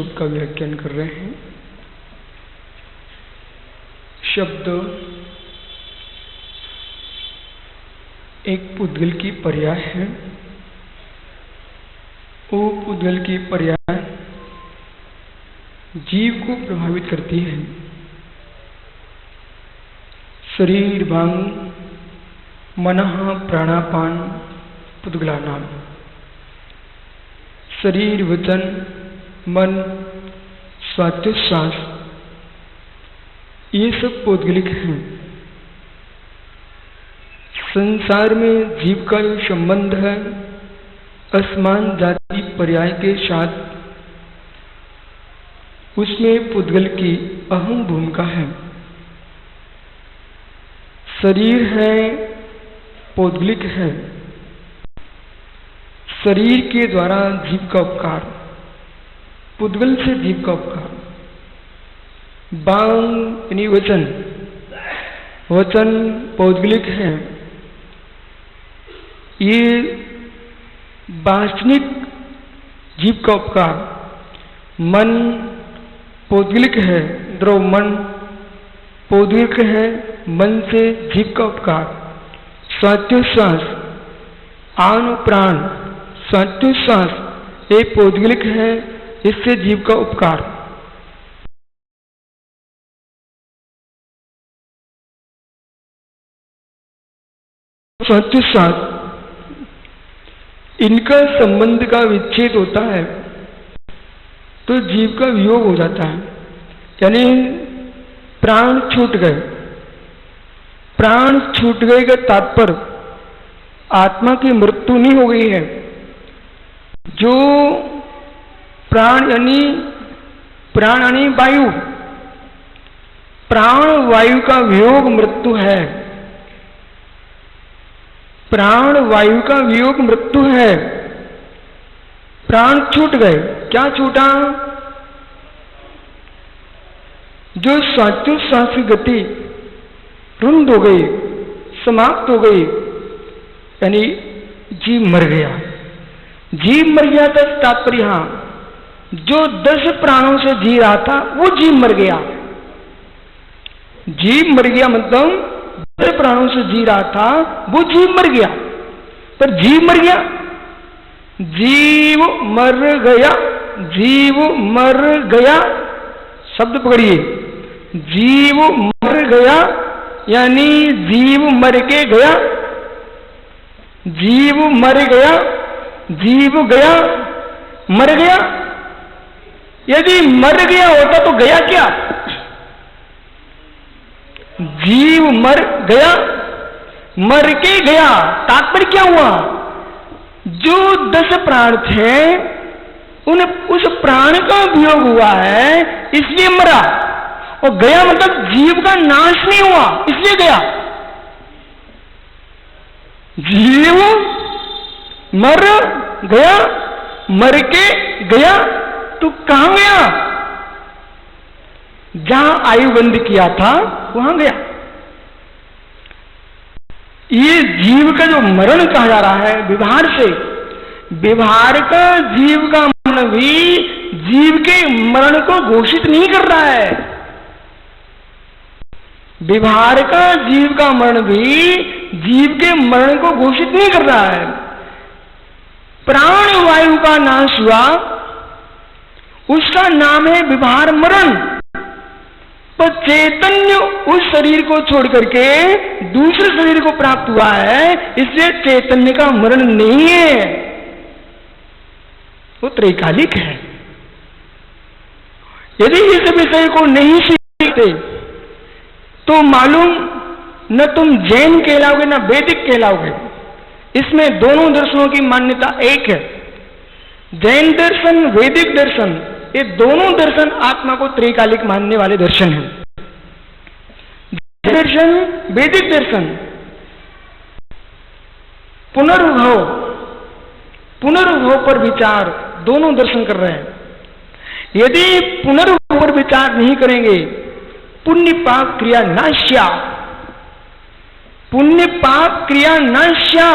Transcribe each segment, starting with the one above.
स्वरूप का व्याख्यान कर रहे हैं। शब्द एक पुद्गल की पर्याय है। वो पुद्गल की पर्याय जीव को प्रभावित करती है। शरीर वांग मनः प्राणापान पुद्गला नाम। शरीर वचन मन स्वात्योच्छ्वास ये सब पौद्गलिक हैं। संसार में जीव का जो संबंध है असमान जाति पर्याय के साथ, उसमें पुद्गल की अहम भूमिका है। शरीर है पौद्गलिक है। शरीर के द्वारा जीव का उपकार, पुद्गल से जीव का उपकार। बांग यानी वचन, वचन पौद्गलिक है। ये वास्तविक जीव का उपकार। मन पौद्गलिक है, द्रव मन पौद्गलिक है, मन से जीव का उपकार। स्वात्योच्छ्वास आन प्राण स्वात्योच्छ्वास एक पौद्गलिक है, इससे जीव का उपकार। स्वात्योच्छ्वास इनका संबंध का विच्छेद होता है तो जीव का वियोग हो जाता है, यानी प्राण छूट गए। प्राण छूट गए का तात्पर्य आत्मा की मृत्यु नहीं हो गई है। जो प्राण यानी वायु, प्राण वायु का वियोग मृत्यु है। प्राण वायु का वियोग मृत्यु है। प्राण छूट गए। क्या छूटा? जो स्वात्योच्छ्वास की गति रुंध हो गई, समाप्त हो गई, यानी जीव मर गया। जीव मर गया था तात्पर्य यहां जो 10 प्राणों से जी रहा था वो जीव मर गया। जीव मर गया मतलब 10 प्राणों से जी रहा था वो जीव मर गया। पर जीव मर गया, जीव मर गया, जीव मर गया शब्द पकड़िए। जीव मर गया यानी जीव मर के गया। जीव मर गया, जीव गया, मर गया। यदि मर गया होता तो गया क्या? जीव मर गया, मर के गया। तात्पर्य क्या हुआ? जो 10 प्राण थे उस प्राण का वियोग हुआ है इसलिए मरा, और गया मतलब जीव का नाश नहीं हुआ इसलिए गया। जीव मर गया, मर के गया, तो कहां गया? जहां आयु बंद किया था वहां गया। ये जीव का जो मरण कहा जा रहा है व्यवहार से, व्यवहार का जीव का मरण भी जीव के मरण को घोषित नहीं कर रहा है। व्यवहार का जीव का मरण भी जीव के मरण को घोषित नहीं कर रहा है। प्राण वायु का नाश हुआ, उसका नाम है व्यवहार मरण। पर चैतन्य उस शरीर को छोड़ करके दूसरे शरीर को प्राप्त हुआ है, इसलिए चैतन्य का मरण नहीं है, वो त्रैकालिक है। यदि इस विषय को नहीं सीखते तो मालूम न तुम जैन कहलाओगे न वैदिक कहलाओगे। इसमें दोनों दर्शनों की मान्यता एक है। जैन दर्शन, वैदिक दर्शन, ये दोनों दर्शन आत्मा को त्रैकालिक मानने वाले दर्शन हैं। दर्शन, वैदिक दर्शन पुनर्भव पर विचार दोनों दर्शन कर रहे हैं। यदि पुनर्भव पर विचार नहीं करेंगे, पुण्य पाप क्रिया नाश्या, पुण्य पाप क्रिया नाश्या,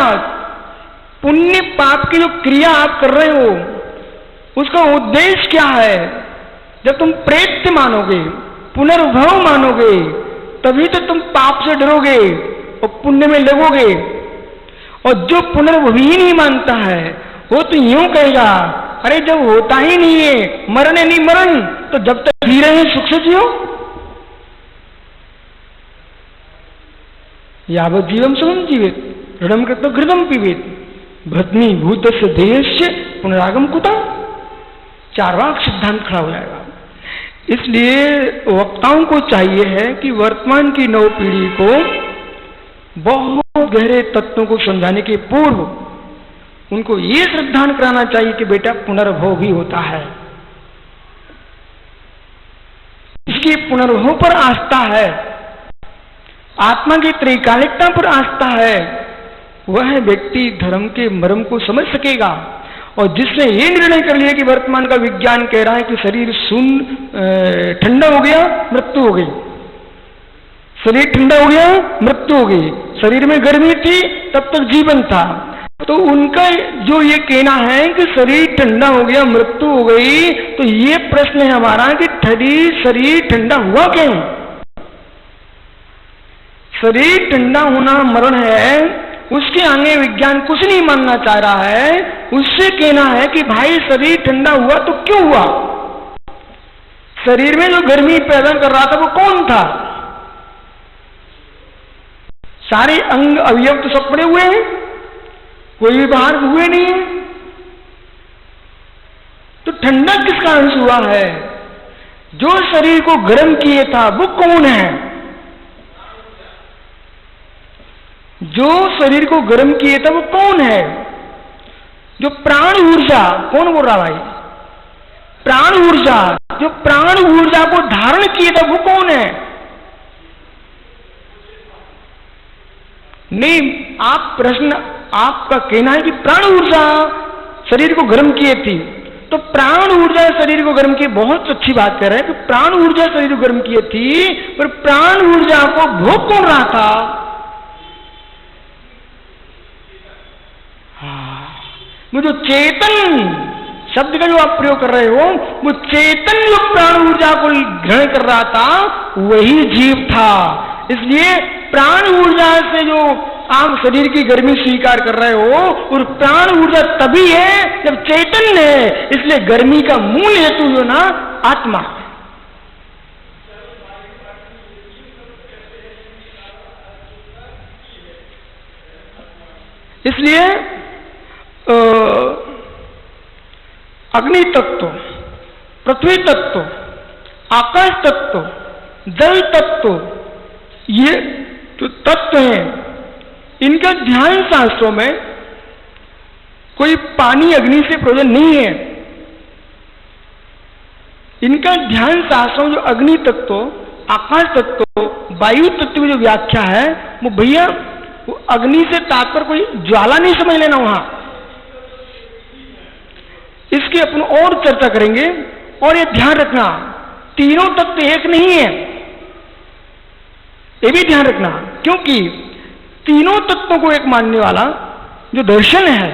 पुण्य पाप की जो क्रिया आप कर रहे हो उसका उद्देश्य क्या है? जब तुम प्रेत्य मानोगे, पुनर्भव मानोगे, तभी तो तुम पाप से डरोगे और पुण्य में लगोगे। और जो पुनर्भव ही नहीं मानता है वो तो यूं कहेगा, अरे जब होता ही नहीं है, मरण है नहीं मरण, तो जब तक जी रहे हैं सुख से जियो। यावत् जीवम सुखम जीवेत, ऋणम कृत्वा घृतम पीवेत, भस्मी भूतस्य देहस्य पुनरागम कुतः। चार्वाक सिद्धांत खड़ा हो जाएगा। इसलिए वक्ताओं को चाहिए है कि वर्तमान की नव पीढ़ी को बहुत गहरे तत्वों को समझाने के पूर्व उनको ये श्रद्धान कराना चाहिए कि बेटा पुनर्भव भी होता है। इसकी पुनर्भव पर आस्था है, आत्मा की त्रैकालिकता पर आस्था है, वह व्यक्ति धर्म के मर्म को समझ सकेगा। और जिसने ये निर्णय कर लिया कि वर्तमान का विज्ञान कह रहा है कि शरीर ठंडा हो गया, मृत्यु हो गई, शरीर ठंडा हो गया, मृत्यु हो गई, शरीर में गर्मी थी तब तक जीवन था, तो उनका जो ये कहना है कि शरीर ठंडा हो गया, मृत्यु हो गई, तो ये प्रश्न है हमारा कि शरीर ठंडा हुआ क्यों? शरीर ठंडा होना मरण है, उसके आगे विज्ञान कुछ नहीं मानना चाह रहा है। उससे कहना है कि भाई शरीर ठंडा हुआ तो क्यों हुआ? शरीर में जो गर्मी पैदा कर रहा था वो कौन था? सारे अंग अवयव तो सब पड़े हुए हैं, कोई भी बाहर हुए नहीं है, तो ठंडा किस कारण से हुआ है? जो शरीर को गर्म किए था वो कौन है? जो शरीर को गर्म किए था वो कौन है? जो प्राण ऊर्जा, कौन बोल रहा भाई? प्राण ऊर्जा, जो प्राण ऊर्जा को धारण किए था वो कौन है? नहीं, आप प्रश्न, आपका कहना है कि प्राण ऊर्जा शरीर को गर्म किए थी, तो प्राण ऊर्जा शरीर को गर्म किए, बहुत अच्छी बात कर रहे हैं कि प्राण ऊर्जा शरीर को गर्म किए थी, पर प्राण ऊर्जा को भोग कौन रहा था? वो जो चेतन शब्द का जो आप प्रयोग कर रहे हो, वो चेतन जो प्राण ऊर्जा को ग्रहण कर रहा था वही जीव था। इसलिए प्राण ऊर्जा से जो आप शरीर की गर्मी स्वीकार कर रहे हो, और प्राण ऊर्जा तभी है जब चैतन्य है। इसलिए गर्मी का मूल हेतु जो ना आत्मा। इसलिए अग्नि तत्व, पृथ्वी तत्व, आकाश तत्व, जल तत्व, ये जो तत्व हैं, इनका ध्यान शास्त्रों में कोई पानी अग्नि से प्रयोजन नहीं है। इनका ध्यान शास्त्रों में जो अग्नि तत्व, आकाश तत्व, वायु तत्व की जो व्याख्या है, वो भैया वो अग्नि से तात्पर्य कोई ज्वाला नहीं समझ लेना वहां। इसकी अपन और चर्चा करेंगे। और ये ध्यान रखना, तीनों तत्व एक नहीं है, ये भी ध्यान रखना, क्योंकि तीनों तत्वों को एक मानने वाला जो दर्शन है,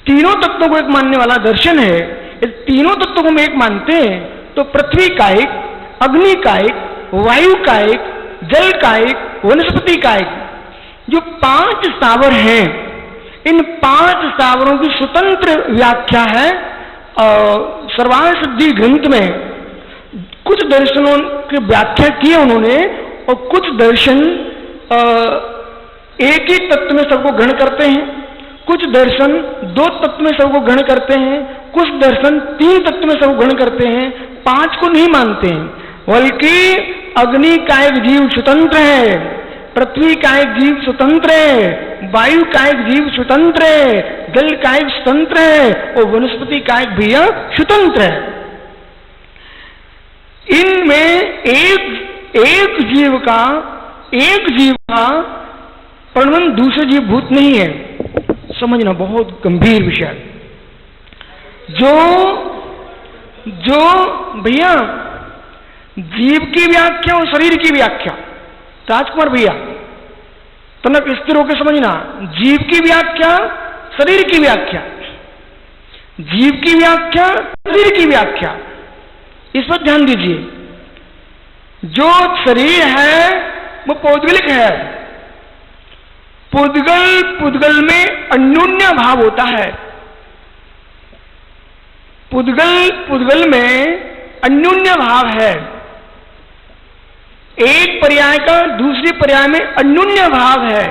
तीनों तत्वों को एक मानने वाला दर्शन है, इस तीनों तत्वों को हम एक मानते हैं तो पृथ्वी का एक, अग्नि का एक, वायु का एक, जल का एक, वनस्पति का एक, जो 5 स्थावर हैं, इन 5 स्थावरों की स्वतंत्र व्याख्या है। सर्वार्थ सिद्धि ग्रंथ में कुछ दर्शनों की व्याख्या की है उन्होंने, और कुछ दर्शन एक ही तत्व में सबको ग्रहण करते हैं, कुछ दर्शन 2 तत्व में सबको ग्रहण करते हैं, कुछ दर्शन 3 तत्व में सबको ग्रहण करते हैं, 5 को नहीं मानते हैं। बल्कि अग्नि का एक जीव स्वतंत्र है, पृथ्वी का एक जीव स्वतंत्र है, वायु का एक जीव स्वतंत्र है, जल का एक स्वतंत्र है, और वनस्पति का एक भैया स्वतंत्र है। इनमें एक जीव का परमाणु दूसरे जीव भूत नहीं है। समझना, बहुत गंभीर विषय। जो भैया जीव की व्याख्या और शरीर की व्याख्या, राजकुमार भैया तनक स्थिर होकर समझना, जीव की व्याख्या, शरीर की व्याख्या, जीव की व्याख्या, शरीर की व्याख्या। इस पर ध्यान दीजिए। जो शरीर है वो पौद्गलिक है। पुद्गल पुद्गल में अन्योन्य भाव होता है। पुद्गल पुद्गल में अन्योन्य भाव है। एक पर्याय का दूसरे पर्याय में अन्योन्य भाव है।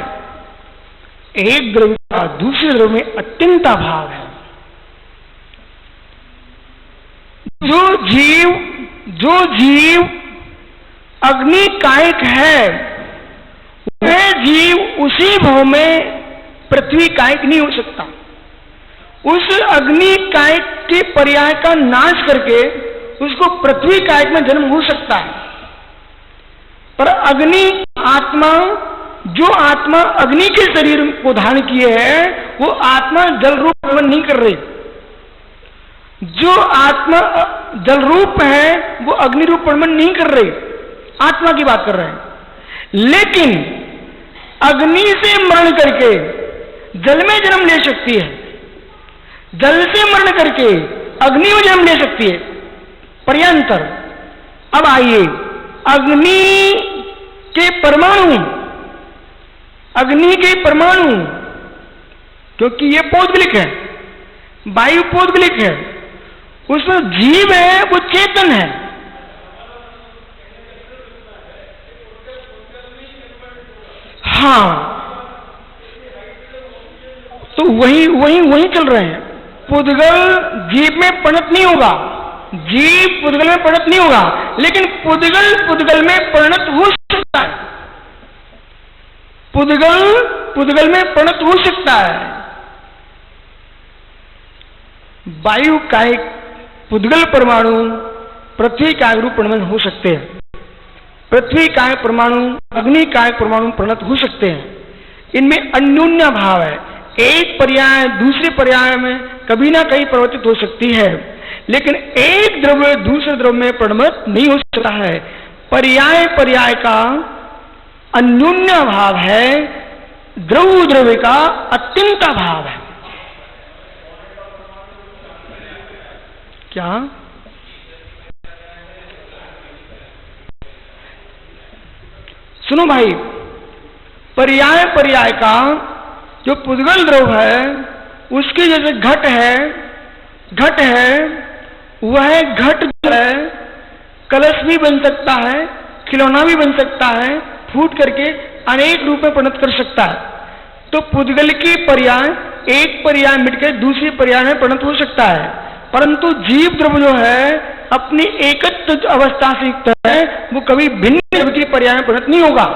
एक द्रव्य का दूसरे द्रव्य में अत्यंता भाव है। जो जीव अग्नि कायक है, वह जीव उसी भाव में पृथ्वी कायक नहीं हो सकता। उस अग्नि कायक के पर्याय का नाश करके उसको पृथ्वी कायक में जन्म हो सकता है। पर अग्नि आत्मा, जो आत्मा अग्नि के शरीर को धारण किए है, वो आत्मा जल रूप प्रबंध नहीं कर रही। जो आत्मा जल रूप है वो अग्नि रूप प्रबंध नहीं कर रही, आत्मा की बात कर रहे हैं। लेकिन अग्नि से मरण करके जल में जन्म ले सकती है, जल से मरण करके अग्नि में जन्म ले सकती है, पर्यांतर। अब आइए, अग्नि के परमाणु, अग्नि के परमाणु, क्योंकि ये पौद्गलिक है, वायु पौद्गलिक है, उसमें जीव है, वो चेतन है। हाँ, तो वही चल रहे हैं। पुद्गल जीव में परिणत नहीं होगा, जीव पुद्गल में परिणत नहीं होगा, लेकिन पुद्गल पुद्गल में परिणत हो सकता है। पुद्गल पुद्गल में परिणत हो सकता है। वायु कायिक पुद्गल परमाणु पृथ्वी कायक रूप परिणत हो सकते हैं। पृथ्वी कायक परमाणु अग्नि कायक परमाणु परिणत हो सकते हैं। इनमें अन्योन्य भाव है। एक पर्याय दूसरे पर्याय में कभी ना कहीं परिवर्तित हो सकती है, लेकिन एक द्रव्य दूसरे द्रव्य में परिणत नहीं हो सकता है। पर्याय पर्याय का अन्योन्य भाव है, द्रव्य द्रव्य का अत्यंत भाव है। क्या? सुनो भाई, पर्याय पर्याय का जो पुद्गल द्रव्य है, उसके जैसे घट है, वह घट जो है कलश भी बन सकता है, खिलौना भी बन सकता है, फूट करके अनेक रूप में परिणत कर सकता है। तो पुद्गल की पर्याय एक पर्याय मिटकर दूसरे पर्याय में परिणत हो सकता है, परंतु जीव द्रव्य जो है अपनी एकत्व अवस्था से युक्त है, वो कभी भिन्न द्रव्य के पर्याय में परिणत नहीं होगा।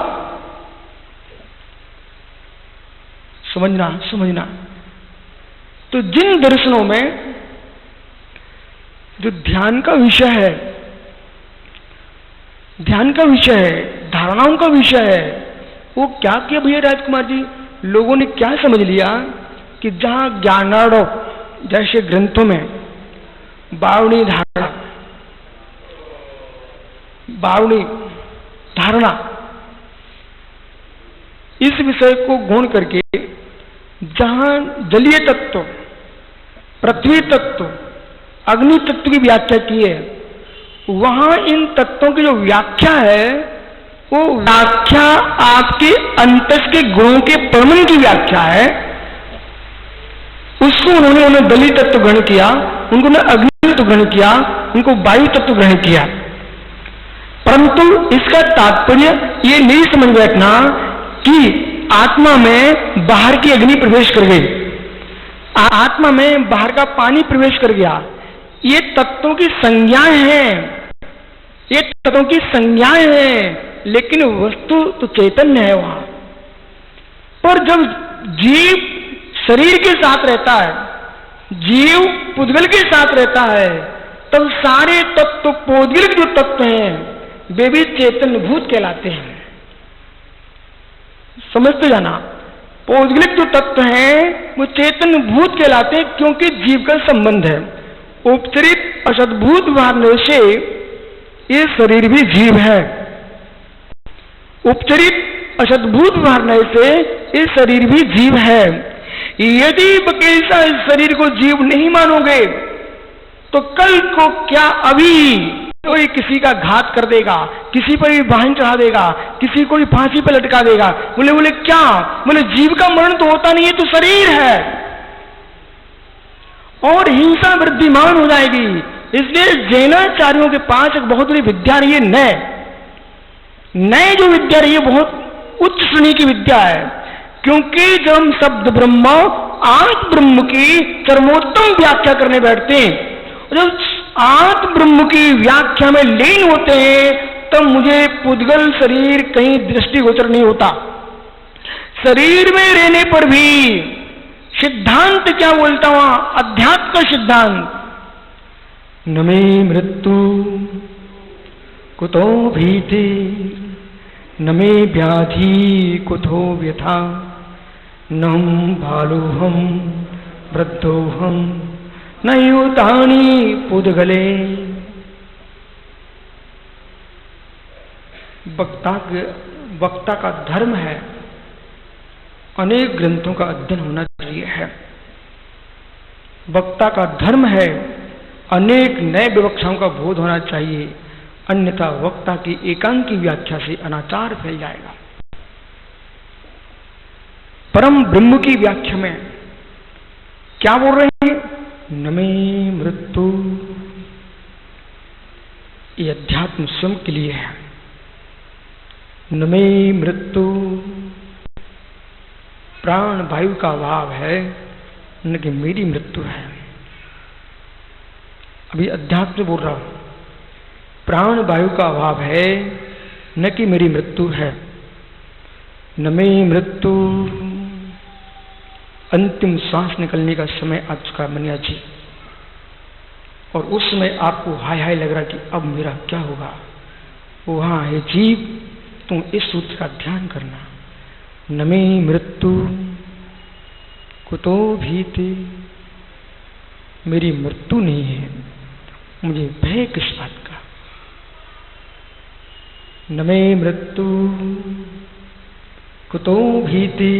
समझना। तो जिन दर्शनों में जो ध्यान का विषय है, धारणाओं का विषय है, वो क्या किया भैया राजकुमार जी, लोगों ने क्या समझ लिया कि जहां ज्ञानार्णव जैसे ग्रंथों में बावणी धारणा इस विषय को गौण करके जहां जलीय तत्व, पृथ्वी तत्व, अग्नि तत्व की व्याख्या की है, वहां इन तत्वों की जो व्याख्या है, वो व्याख्या आपके अंतस के गुणों के परमन की व्याख्या है। उसको उन्होंने जलीय तत्व ग्रहण किया, उन्होंने अग्नि तत्व ग्रहण किया, उनको वायु तत्व ग्रहण किया। परंतु इसका तात्पर्य ये नहीं समझ बैठना कि आत्मा में बाहर की अग्नि प्रवेश कर गई, आत्मा में बाहर का पानी प्रवेश कर गया। ये तत्वों की संज्ञाएं हैं, लेकिन वस्तु तो चैतन्य है वहां। पर जब जीव शरीर के साथ रहता है, जीव पुद्गल के साथ रहता है, तब सारे तत्व पौद्गलिक जो तत्व हैं वे भी चैतन्य भूत कहलाते हैं। समझते जाना, पौद्गलिक जो तत्व हैं वो चैतन्य भूत कहलाते हैं, क्योंकि जीव का संबंध है। उपचरित असद्भूत भावने से ये शरीर भी जीव है। उपचरित असद्भूत भावने से ये शरीर भी जीव है। यदि बकेशा इस शरीर को जीव नहीं मानोगे तो कल को क्या अभी कोई किसी का घात कर देगा, किसी पर भी वाहन चढ़ा देगा, किसी को भी फांसी पर लटका देगा। बोले बोले क्या? बोले जीव का मरण तो होता नहीं, ये तो शरीर है। और हिंसा वृद्धिमान हो जाएगी। इसलिए जैनाचार्यों के पास एक बहुत बड़ी विद्या रही है, नए जो विद्या रही है बहुत उच्च श्रेणी की विद्या है। क्योंकि जब हम शब्द ब्रह्म आत्म ब्रह्म की चरमोत्तम व्याख्या करने बैठते हैं, जब आत्म ब्रह्म की व्याख्या में लीन होते हैं, तब मुझे पुद्गल शरीर कहीं दृष्टिगोचर नहीं होता। शरीर में रहने पर भी सिद्धांत क्या बोलता हुआ, अध्यात्म का सिद्धांत, न मे मृत्यु कुतो भीति, न मे व्याधि कुतो व्यथा, नम बालोहम वृद्धोहम न युतानि पुद्गले। वक्ता का धर्म है अनेक ग्रंथों का अध्ययन होना चाहिए है। वक्ता का धर्म है अनेक नए विवक्षाओं का बोध होना चाहिए, अन्यथा वक्ता की एकांकी व्याख्या से अनाचार फैल जाएगा। परम ब्रह्म की व्याख्या में क्या बोल रहे हैं? न मे मृत्यु, ये अध्यात्म स्वयं के लिए है। न मे मृत्यु, प्राण वायु का अभाव है, न कि मेरी मृत्यु है। अभी अध्यात्म बोल रहा हूं, प्राण वायु का अभाव है, न कि मेरी मृत्यु है। न मे मृत्यु, अंतिम सांस निकलने का समय आ चुका मनिया जी, और उस समय आपको हाय हाय लग रहा कि अब मेरा क्या होगा। वहां है जीव, तुम इस सूत्र का ध्यान करना। न मे मृत्यु कुतो भीति, मेरी मृत्यु नहीं है, मुझे भय किस बात का। न मे मृत्यु कुतो भीति,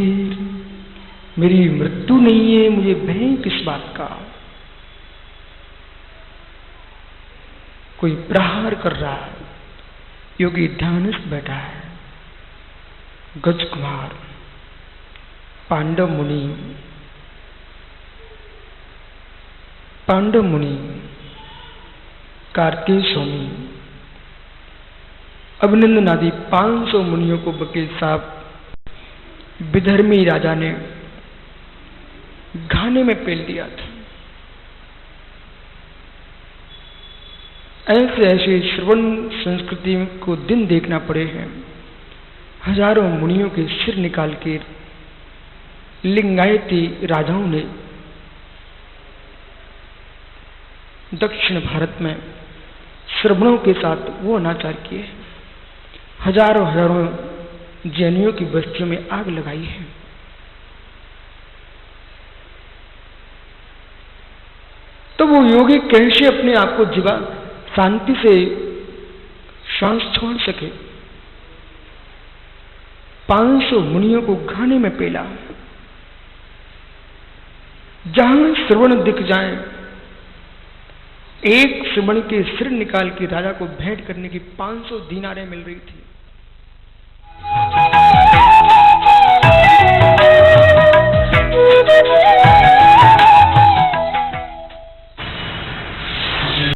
मेरी मृत्यु नहीं है, मुझे भय किस बात का। कोई प्रहार कर रहा है, योगी ध्यानस्थ बैठा है, गज कुमार, पांडव मुनि, कार्तिक स्वामी, अभिनंदन आदि 500 मुनियों को वकील साहब विधर्मी राजा ने घाने में पेल दिया था। ऐसे ऐसे श्रवण संस्कृति को दिन देखना पड़े हैं। हजारों मुनियों के सिर निकाल के लिंगायती राजाओं ने दक्षिण भारत में श्रवणों के साथ वो अनाचार किए। हजारों हजारों जैनियों की बस्तियों में आग लगाई है। तो वो योगी कैसे अपने आप को जीवा शांति से श्वास छोड़ सके। 500 मुनियों को घाने में पेला। जहां श्रवण दिख जाए, एक श्रवण के सिर निकाल के राजा को भेंट करने की 500 दीनारें मिल रही थी।